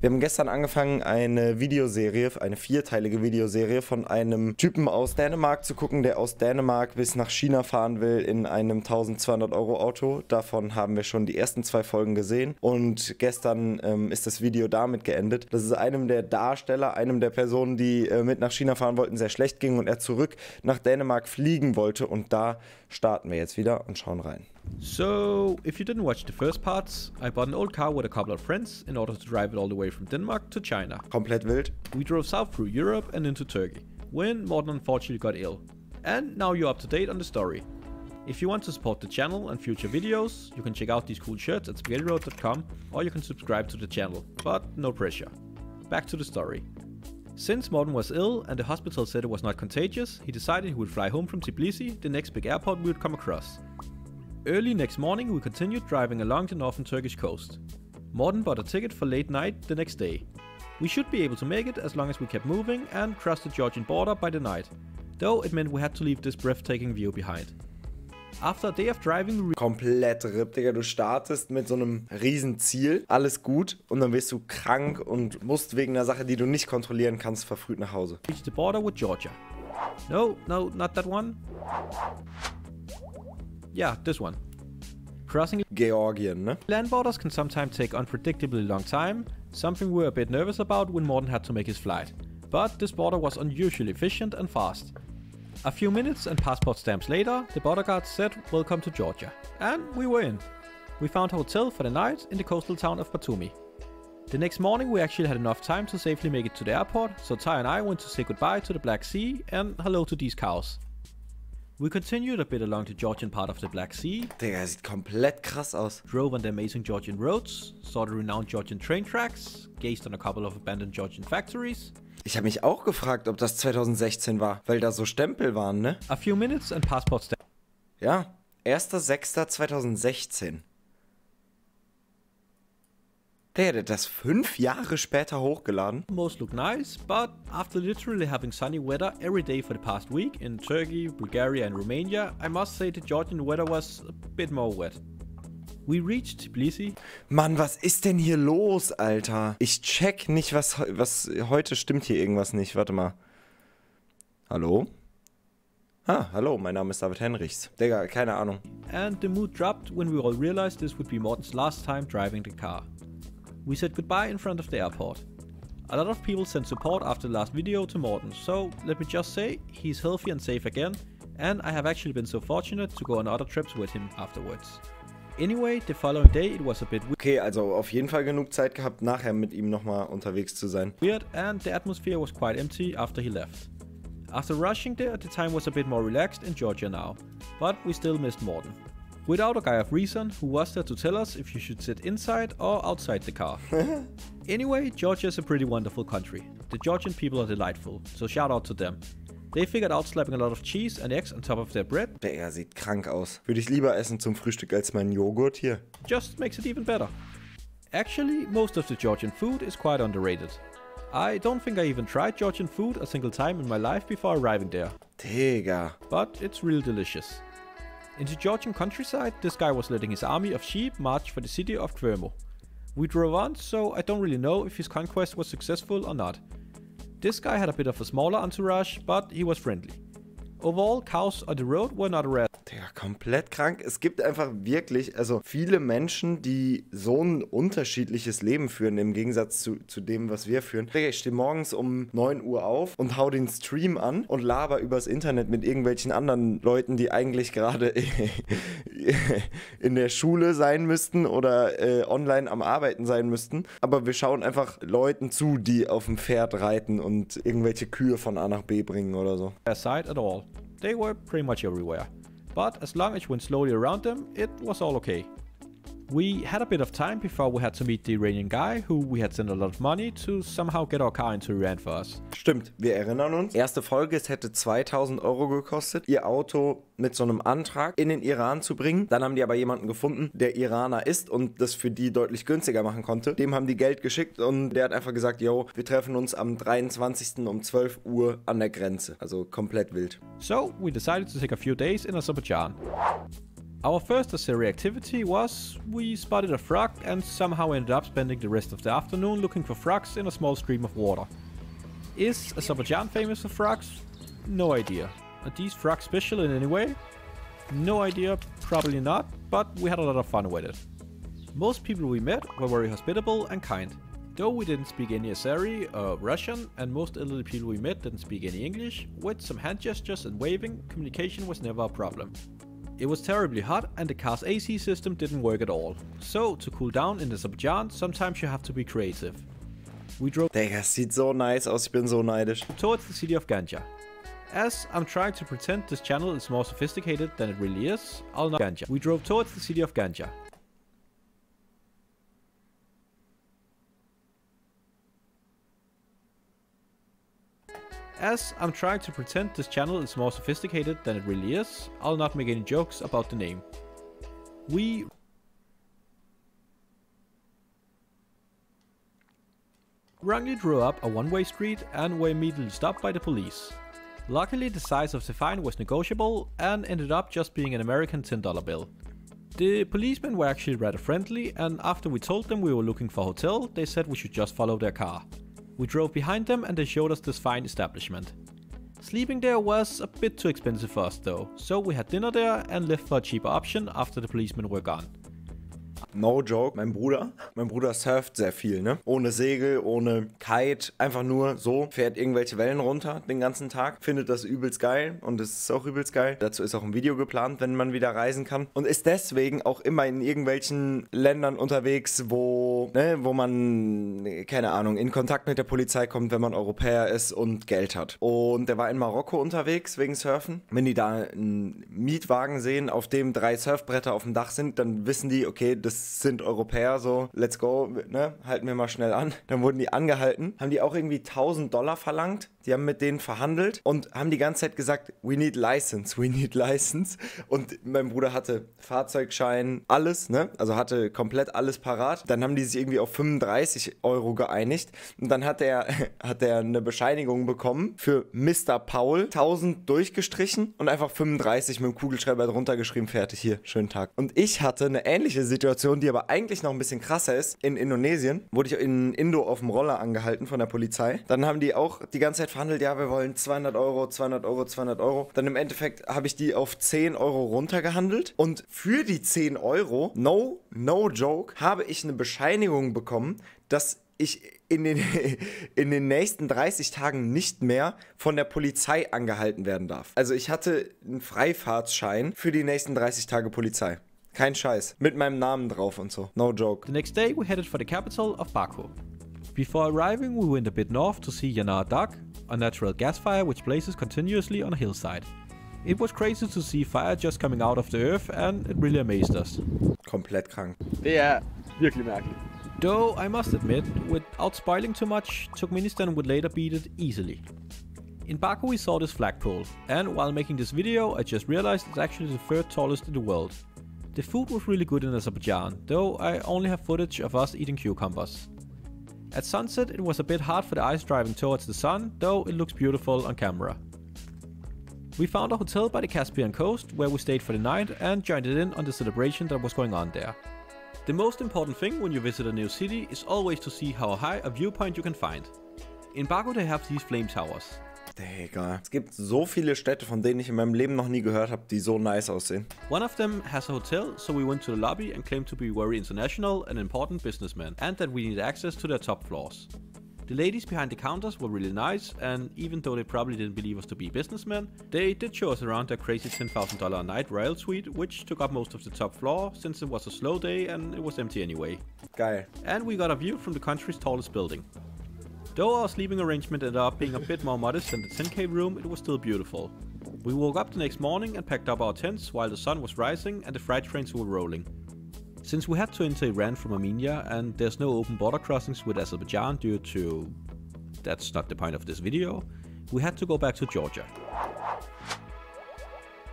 Wir haben gestern angefangen, eine Videoserie, eine vierteilige Videoserie von einem Typen aus Dänemark zu gucken, der aus Dänemark bis nach China fahren will in einem 1200 Euro Auto. Davon haben wir schon die ersten 2 Folgen gesehen und gestern ist das Video damit geendet, dass es einem der Darsteller, einem der Personen, die mit nach China fahren wollten, sehr schlecht ging und er zurück nach Dänemark fliegen wollte, und da starten wir jetzt wieder und schauen rein. So, if you didn't watch the first parts, I bought an old car with a couple of friends in order to drive it all the way from Denmark to China. Komplett wild. We drove south through Europe and into Turkey, when Morten unfortunately got ill. And now you're up to date on the story. If you want to support the channel and future videos, you can check out these cool shirts at spaghettiroad.com, or you can subscribe to the channel, but no pressure. Back to the story. Since Morten was ill and the hospital said it was not contagious, he decided he would fly home from Tbilisi, the next big airport we would come across. Early next morning we continued driving along the northern Turkish coast. Morten bought a ticket for late night the next day. We should be able to make it as long as we kept moving and crossed the Georgian border by the night, though it meant we had to leave this breathtaking view behind. After a day of driving we Komplett RIP, Digga. Du startest mit so einem riesen Ziel, alles gut, und dann wirst du krank und musst wegen einer Sache, die du nicht kontrollieren kannst, verfrüht nach Hause. reached the border with Georgia. No, not that one. Yeah, this one. Crossing Georgien, ne? land borders can sometimes take unpredictably long time, something we were a bit nervous about when Morten had to make his flight. But this border was unusually efficient and fast. A few minutes and passport stamps later, the border guard said welcome to Georgia. And we were in. We found a hotel for the night in the coastal town of Batumi. The next morning we actually had enough time to safely make it to the airport, so Ty and I went to say goodbye to the Black Sea and hello to these cows. We continued a bit along the Georgian part of the Black Sea, Digga, sieht komplett krass aus. drove on the amazing Georgian roads, saw the renowned Georgian train tracks, gazed on a couple of abandoned Georgian factories. Ich habe mich auch gefragt, ob das 2016 war, weil da so Stempel waren, ne? A few minutes and passport stamps Ja, 1.6.2016. Der hat das 5 Jahre später hochgeladen. almost look nice, but after literally having sunny weather every day for the past week in Turkey, Bulgaria and Romania, I must say the Georgian weather was a bit more wet. We reached Tbilisi, Mann, was ist denn hier los, Alter? Ich check nicht, was heute stimmt hier irgendwas nicht. Warte mal. Hallo? Hallo, mein Name ist David Henrichs. Digga, keine Ahnung. and the mood dropped when we all realized this would be Morten's last time driving the car. We said goodbye in front of the airport. A lot of people sent support after the last video to Morten, so let me just say, he's healthy and safe again, and I have actually been so fortunate to go on other trips with him afterwards. Anyway, the following day it was a bit Okay, also auf jeden Fall genug Zeit gehabt, nachher mit ihm nochmal unterwegs zu sein. weird and the atmosphere was quite empty after he left. After rushing there, the time was a bit more relaxed in Georgia now, but we still missed Morten. Without a guy of reason who was there to tell us if you should sit inside or outside the car. Anyway, Georgia is a pretty wonderful country. The Georgian people are delightful, so shout out to them. They figured out slapping a lot of cheese and eggs on top of their bread Digga, sieht krank aus. Würde ich lieber essen zum Frühstück als meinen Joghurt hier. just makes it even better. Actually, most of the Georgian food is quite underrated. I don't think I even tried Georgian food a single time in my life before arriving there, Digga. but it's real delicious. In the Georgian countryside, this guy was letting his army of sheep march for the city of Kvermo. We drove on, so I don't really know if his conquest was successful or not. This guy had a bit of a smaller entourage, but he was friendly. Overall, cows on the road were not a rare Digga, komplett krank. Es gibt einfach wirklich, also viele Menschen, die so ein unterschiedliches Leben führen, im Gegensatz zu dem, was wir führen. Digga, ich stehe morgens um 9 Uhr auf und hau den Stream an und laber übers Internet mit irgendwelchen anderen Leuten, die eigentlich gerade in der Schule sein müssten oder online am Arbeiten sein müssten. Aber wir schauen einfach Leuten zu, die auf dem Pferd reiten und irgendwelche Kühe von A nach B bringen oder so. sight at all. They were pretty much everywhere. But as long as you went slowly around them, it was all okay. We had a bit of time before we had to meet the Iranian guy who we had sent a lot of money to somehow get our car into Iran for us. Stimmt, wir erinnern uns. Erste Folge, es hätte 2000 Euro gekostet, ihr Auto mit so einem Antrag in den Iran zu bringen. Dann haben die aber jemanden gefunden, der Iraner ist und das für die deutlich günstiger machen konnte. Dem haben die Geld geschickt und der hat einfach gesagt, yo, wir treffen uns am 23. um 12 Uhr an der Grenze. Also komplett wild. So we decided to take a few days in Azerbaijan. Our first Azeri activity was we spotted a frog and somehow ended up spending the rest of the afternoon looking for frogs in a small stream of water. Is Azerbaijan famous for frogs? No idea. Are these frogs special in any way? No idea, probably not, but we had a lot of fun with it. Most people we met were very hospitable and kind. Though we didn't speak any Azeri or Russian, and most elderly people we met didn't speak any English, with some hand gestures and waving, communication was never a problem. It was terribly hot and the car's AC system didn't work at all. So, to cool down in Azerbaijan, sometimes you have to be creative. We drove Digga, sieht so nice aus, ich bin so neidisch. towards the city of Ganja. As I'm trying to pretend this channel is more sophisticated than it really is, I'll not Ganja. We drove towards the city of Ganja. As I'm trying to pretend this channel is more sophisticated than it really is, I'll not make any jokes about the name. We wrongly drew up a one-way street and were immediately stopped by the police. Luckily, the size of the fine was negotiable and ended up just being an American $10 bill. The policemen were actually rather friendly, and after we told them we were looking for a hotel, they said we should just follow their car. We drove behind them and they showed us this fine establishment. Sleeping there was a bit too expensive for us though, so we had dinner there and left for a cheaper option after the policemen were gone. No joke, mein Bruder surft sehr viel, ne? Ohne Segel, ohne Kite, einfach nur so, fährt irgendwelche Wellen runter den ganzen Tag, findet das übelst geil und es ist auch übelst geil. Dazu ist auch ein Video geplant, wenn man wieder reisen kann und ist deswegen auch immer in irgendwelchen Ländern unterwegs, wo man, keine Ahnung, in Kontakt mit der Polizei kommt, wenn man Europäer ist und Geld hat. Und der war in Marokko unterwegs wegen Surfen. Wenn die da einen Mietwagen sehen, auf dem 3 Surfbretter auf dem Dach sind, dann wissen die, okay, das sind Europäer, so, let's go, ne, halten wir mal schnell an. Dann wurden die angehalten, haben die auch irgendwie $1000 verlangt. Die haben mit denen verhandelt und haben die ganze Zeit gesagt, we need license. Und mein Bruder hatte Fahrzeugschein, alles, ne? Also hatte komplett alles parat. Dann haben die sich irgendwie auf 35 € geeinigt. Und dann hat er eine Bescheinigung bekommen für Mr. Paul. 1000 durchgestrichen und einfach 35 mit dem Kugelschreiber drunter geschrieben, fertig, hier, schönen Tag. Und ich hatte eine ähnliche Situation, die aber eigentlich noch ein bisschen krasser ist. In Indonesien wurde ich in Indo auf dem Roller angehalten von der Polizei. Dann haben die auch die ganze Zeit verhandelt, ja, wir wollen 200 €. Dann im Endeffekt habe ich die auf 10 € runtergehandelt und für die 10 €, no joke, habe ich eine Bescheinigung bekommen, dass ich in den nächsten 30 Tagen nicht mehr von der Polizei angehalten werden darf. Also ich hatte einen Freifahrtsschein für die nächsten 30 Tage Polizei. Kein Scheiß. Mit meinem Namen drauf und so. No joke. The next day we headed for the capital of Baku. Before arriving, we went a bit north to see Yanar Dagh, a natural gas fire which blazes continuously on a hillside. It was crazy to see fire just coming out of the earth and it really amazed us. Komplett krank. Det er virkelig mærkeligt. Though I must admit, without spoiling too much, Turkmenistan would later beat it easily. In Baku we saw this flagpole, and while making this video I just realized it's actually the 3rd tallest in the world. The food was really good in Azerbaijan, though I only have footage of us eating cucumbers. At sunset it was a bit hard for the eyes driving towards the sun, though it looks beautiful on camera. We found a hotel by the Caspian coast where we stayed for the night and joined it in on the celebration that was going on there. The most important thing when you visit a new city is always to see how high a viewpoint you can find. In Baku they have these flame towers. Digga. Es gibt so viele Städte, von denen ich in meinem Leben noch nie gehört habe, die so nice aussehen. One of them has a hotel, so we went to the lobby and claimed to be very international and important businessmen, and that we needed access to their top floors. The ladies behind the counters were really nice, and even though they probably didn't believe us to be businessmen, they did show us around their crazy $10,000 a night royal suite, which took up most of the top floor since it was a slow day and it was empty anyway. Geil. And we got a view from the country's tallest building. Though our sleeping arrangement ended up being a bit more modest than the 10K room, it was still beautiful. We woke up the next morning and packed up our tents while the sun was rising and the freight trains were rolling. Since we had to enter Iran from Armenia and there's no open border crossings with Azerbaijan due to... that's not the point of this video, we had to go back to Georgia.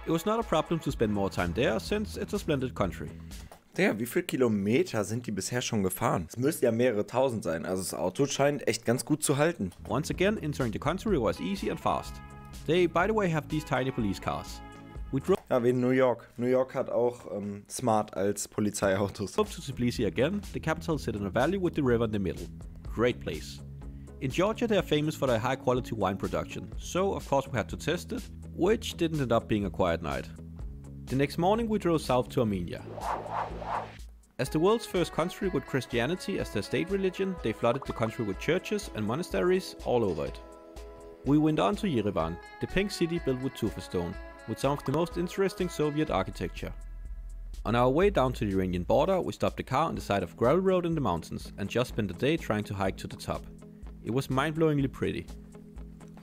It was not a problem to spend more time there since it's a splendid country. Digga, wie viele Kilometer sind die bisher schon gefahren? Es müsste ja mehrere tausend sein, also das Auto scheint echt ganz gut zu halten. Once again, entering the country was easy and fast. They, by the way, have these tiny police cars. We drove Ja, wie in New York. New York hat auch Smart als Polizeiautos. to Tbilisi again, the capital sit in a valley with the river in the middle. Great place. In Georgia they are famous for their high quality wine production, so of course we had to test it, which didn't end up being a quiet night. The next morning we drove south to Armenia. As the world's first country with Christianity as their state religion, they flooded the country with churches and monasteries all over it. We went on to Yerevan, the pink city built with tufa stone, with some of the most interesting Soviet architecture. On our way down to the Iranian border, we stopped the car on the side of a gravel road in the mountains and just spent the day trying to hike to the top. It was mind-blowingly pretty.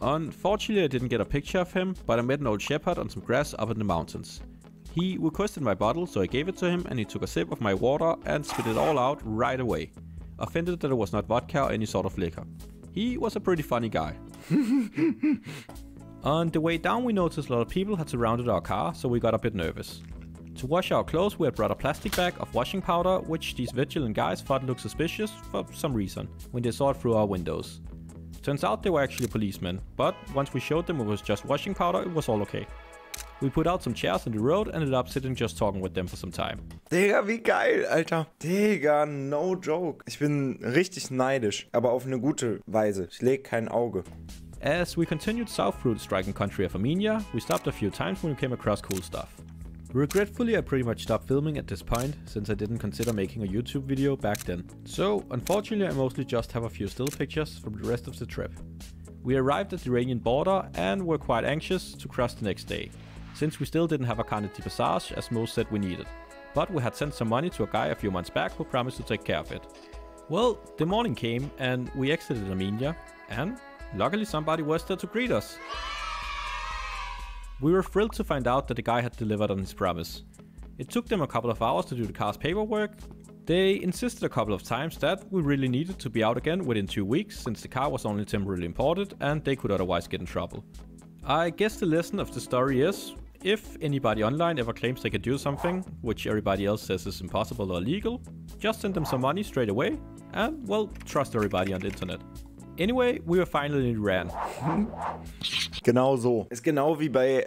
Unfortunately I didn't get a picture of him, but I met an old shepherd on some grass up in the mountains. He requested my bottle, so I gave it to him and he took a sip of my water and spit it all out right away, offended that it was not vodka or any sort of liquor. He was a pretty funny guy. On the way down we noticed a lot of people had surrounded our car, so we got a bit nervous. To wash our clothes we had brought a plastic bag of washing powder, which these vigilant guys thought looked suspicious for some reason when they saw it through our windows. Turns out they were actually policemen, but once we showed them it was just washing powder, it was all okay. We put out some chairs on the road and ended up sitting just talking with them for some time. Digga, wie geil, Alter. Digga, no joke. Ich bin richtig neidisch, aber auf eine gute Weise. Ich leg kein Auge. As we continued south through the striking country of Armenia, we stopped a few times when we came across cool stuff. Regretfully, I pretty much stopped filming at this point, since I didn't consider making a YouTube video back then. So, unfortunately, I mostly just have a few still pictures from the rest of the trip. We arrived at the Iranian border and were quite anxious to cross the next day, since we still didn't have a Carnegie Passage as most said we needed. But we had sent some money to a guy a few months back who promised to take care of it. Well, the morning came and we exited Armenia, and luckily somebody was there to greet us. We were thrilled to find out that the guy had delivered on his promise. It took them a couple of hours to do the car's paperwork. They insisted a couple of times that we really needed to be out again within 2 weeks, since the car was only temporarily imported and they could otherwise get in trouble. I guess the lesson of the story is, if anybody online ever claims they can do something, which everybody else says is impossible or illegal, just send them some money straight away and, well, trust everybody on the internet. Anyway, we were finally in Iran. Genau so. Ist genau wie bei,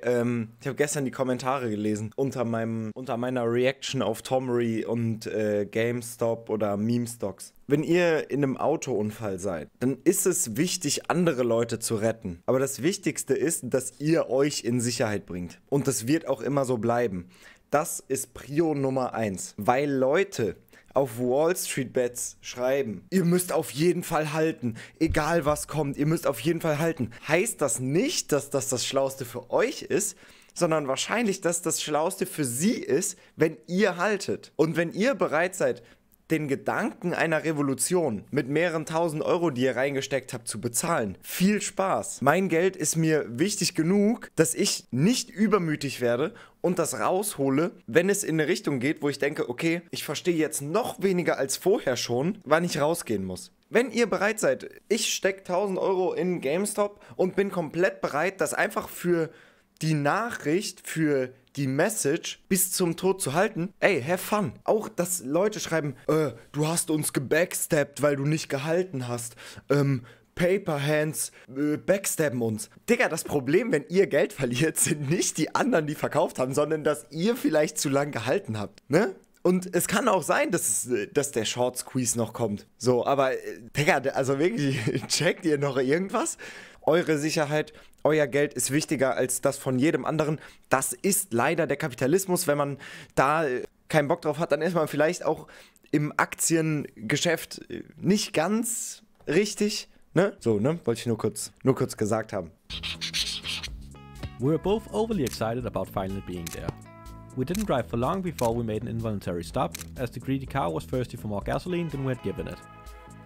ich habe gestern die Kommentare gelesen, unter meiner Reaction auf Tomery und GameStop oder Meme-Stocks. Wenn ihr in einem Autounfall seid, dann ist es wichtig, andere Leute zu retten. Aber das Wichtigste ist, dass ihr euch in Sicherheit bringt. Und das wird auch immer so bleiben. Das ist Prio Nummer 1. Weil Leute auf Wall Street Bets schreiben, ihr müsst auf jeden Fall halten, egal was kommt, ihr müsst auf jeden Fall halten. Heißt das nicht, dass das Schlauste für euch ist, sondern wahrscheinlich, dass das Schlauste für sie ist, wenn ihr haltet. Und wenn ihr bereit seid, den Gedanken einer Revolution mit mehreren tausend Euro, die ihr reingesteckt habt, zu bezahlen. Viel Spaß. Mein Geld ist mir wichtig genug, dass ich nicht übermütig werde und das raushole, wenn es in eine Richtung geht, wo ich denke, okay, ich verstehe jetzt noch weniger als vorher schon, wann ich rausgehen muss. Wenn ihr bereit seid, ich stecke 1000 Euro in GameStop und bin komplett bereit, das einfach für die Nachricht, für die Message bis zum Tod zu halten, ey, have fun. Auch, dass Leute schreiben, du hast uns gebackstabbt, weil du nicht gehalten hast. Paperhands backstabben uns. Digga, das Problem, wenn ihr Geld verliert, sind nicht die anderen, die verkauft haben, sondern dass ihr vielleicht zu lang gehalten habt, ne? Und es kann auch sein, dass der Short Squeeze noch kommt. So, aber, Digga, also wirklich, checkt ihr noch irgendwas? Eure Sicherheit, euer Geld ist wichtiger als das von jedem anderen. Das ist leider der Kapitalismus. Wenn man da keinen Bock drauf hat, dann ist man vielleicht auch im Aktiengeschäft nicht ganz richtig. Ne? So, ne? Wollte ich nur kurz gesagt haben. We were both overly excited about finally being there. We didn't drive for long before we made an involuntary stop, as the greedy car was thirsty for more gasoline than we had given it.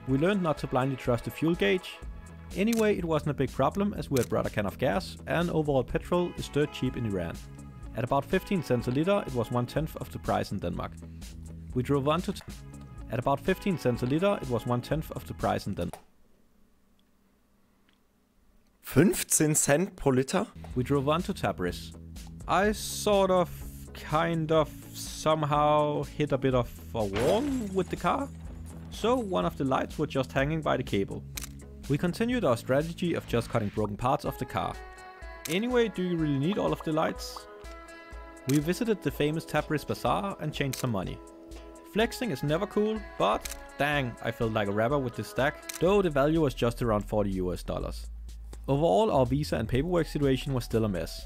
We learned not to blindly trust the fuel gauge. Anyway, it wasn't a big problem as we had brought a can of gas, and overall petrol is dirt cheap in Iran. At about 15 cents a liter, it was 1/10 of the price in Denmark. We drove on to... At about 15 cents a liter, it was 1/10 of the price in Denmark. 15 Cent pro Liter? We drove on to Tabriz. I kind of somehow hit a bit of a wall with the car, so one of the lights were just hanging by the cable. We continued our strategy of just cutting broken parts of the car. Anyway, do you really need all of the lights? We visited the famous Tabriz Bazaar and changed some money. Flexing is never cool, but dang, I felt like a rapper with this stack, though the value was just around $40. Overall, our visa and paperwork situation was still a mess.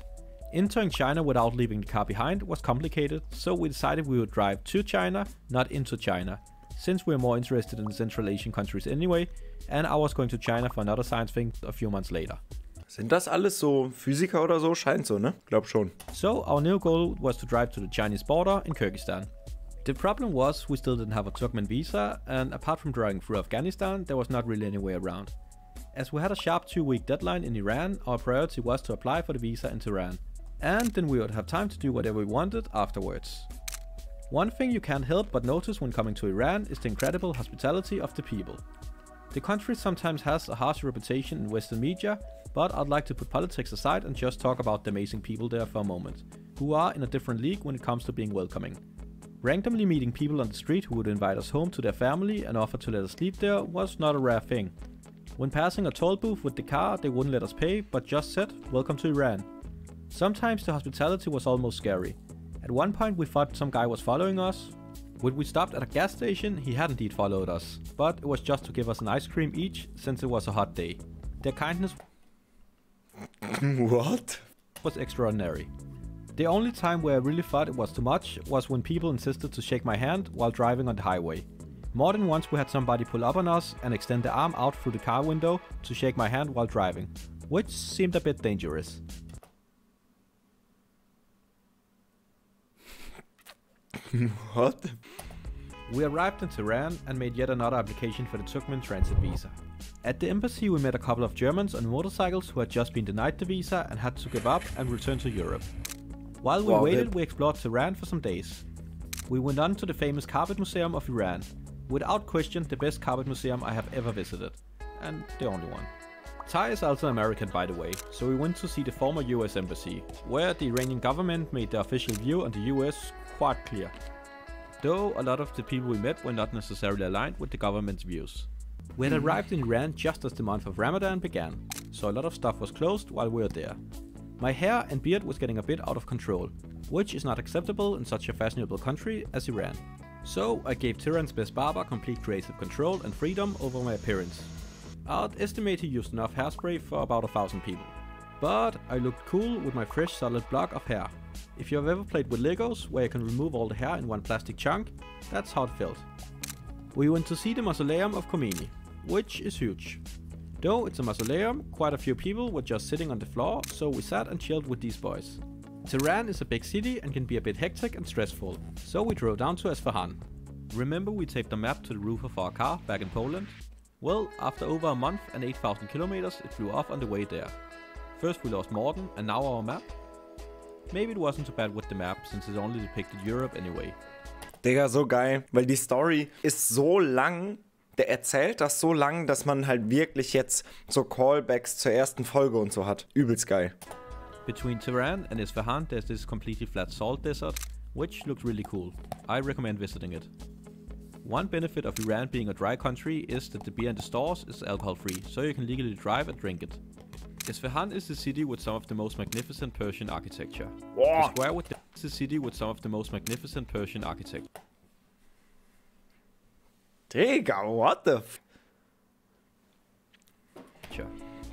Entering China without leaving the car behind was complicated, so we decided we would drive to China, not into China, since we're more interested in the Central Asian countries anyway, and I was going to China for another science thing a few months later. Sind das alles so Physiker oder so? Scheint so, ne? Glaub schon. So our new goal was to drive to the Chinese border in Kyrgyzstan. The problem was we still didn't have a Turkmen visa, and apart from driving through Afghanistan, there was not really any way around. As we had a sharp 2-week deadline in Iran, our priority was to apply for the visa in Tehran, and then we would have time to do whatever we wanted afterwards. One thing you can't help but notice when coming to Iran is the incredible hospitality of the people. The country sometimes has a harsh reputation in Western media, but I'd like to put politics aside and just talk about the amazing people there for a moment, who are in a different league when it comes to being welcoming. Randomly meeting people on the street who would invite us home to their family and offer to let us sleep there was not a rare thing. When passing a toll booth with the car, they wouldn't let us pay, but just said, "Welcome to Iran." Sometimes the hospitality was almost scary. At one point we thought some guy was following us. When we stopped at a gas station, he had indeed followed us, but it was just to give us an ice cream each since it was a hot day. Their kindness What? was extraordinary. The only time where I really thought it was too much was when people insisted to shake my hand while driving on the highway. More than once we had somebody pull up on us and extend their arm out through the car window to shake my hand while driving, which seemed a bit dangerous. What? We arrived in Tehran and made yet another application for the Turkmen transit visa. At the embassy we met a couple of Germans on motorcycles who had just been denied the visa and had to give up and return to Europe. While we waited, we explored Tehran for some days. We went on to the famous Carpet Museum of Iran. Without question, the best carpet museum I have ever visited. And the only one. Thai is also American, by the way, so we went to see the former US embassy, where the Iranian government made their official view on the US quite clear. Though a lot of the people we met were not necessarily aligned with the government's views. We had arrived in Iran just as the month of Ramadan began, so a lot of stuff was closed while we were there. My hair and beard was getting a bit out of control, which is not acceptable in such a fashionable country as Iran. So I gave Tehran's best barber complete creative control and freedom over my appearance. I'd estimate he used enough hairspray for about 1,000 people. But I looked cool with my fresh solid block of hair. If you have ever played with Legos, where you can remove all the hair in one plastic chunk, that's how it felt. We went to see the mausoleum of Khomeini, which is huge. Though it's a mausoleum, quite a few people were just sitting on the floor, so we sat and chilled with these boys. Tehran is a big city and can be a bit hectic and stressful, so we drove down to Esfahan. Remember we taped a map to the roof of our car back in Poland? Well, after over a month and 8,000 kilometers, it flew off on the way there. First we lost Morten, and now our map? Maybe it wasn't so bad with the map, since it only depicted Europe anyway. Digga, so geil, weil die Story ist so lang, der erzählt das so lang, dass man halt wirklich jetzt so Callbacks zur ersten Folge und so hat. Übelst geil. Between Tehran and Isfahan there's this completely flat salt desert, which looked really cool. I recommend visiting it. One benefit of Iran being a dry country is that the beer in the stores is alcohol free, so you can legally drive and drink it. Isfahan is the city with some of the most magnificent Persian architecture. The square with the city with some of the most magnificent Persian architecture. Digga, what the f...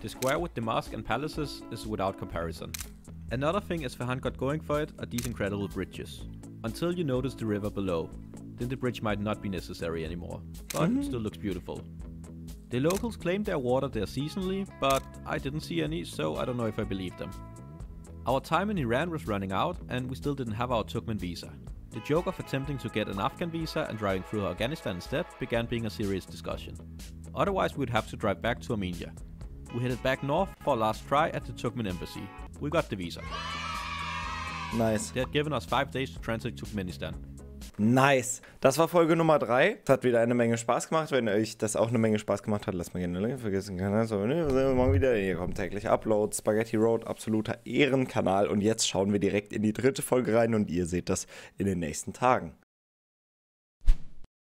The square with the mosque and palaces is without comparison. Another thing Isfahan got going for it are these incredible bridges. Until you notice the river below. Then the bridge might not be necessary anymore, but it still looks beautiful. The locals claim their water there seasonally, but I didn't see any, so I don't know if I believe them. Our time in Iran was running out and we still didn't have our Turkmen visa. The joke of attempting to get an Afghan visa and driving through Afghanistan instead began being a serious discussion. Otherwise we'd have to drive back to Armenia. We headed back north for our last try at the Turkmen embassy. We got the visa. Nice. They had given us 5 days to transit to Turkmenistan. Nice. Das war Folge Nummer 3. Es hat wieder eine Menge Spaß gemacht. Wenn euch das auch eine Menge Spaß gemacht hat, lasst mal gerne Like vergessen. Morgen wieder. Hier kommt täglich Upload. Spaghetti Road, absoluter Ehrenkanal. Und jetzt schauen wir direkt in die 3. Folge rein und ihr seht das in den nächsten Tagen.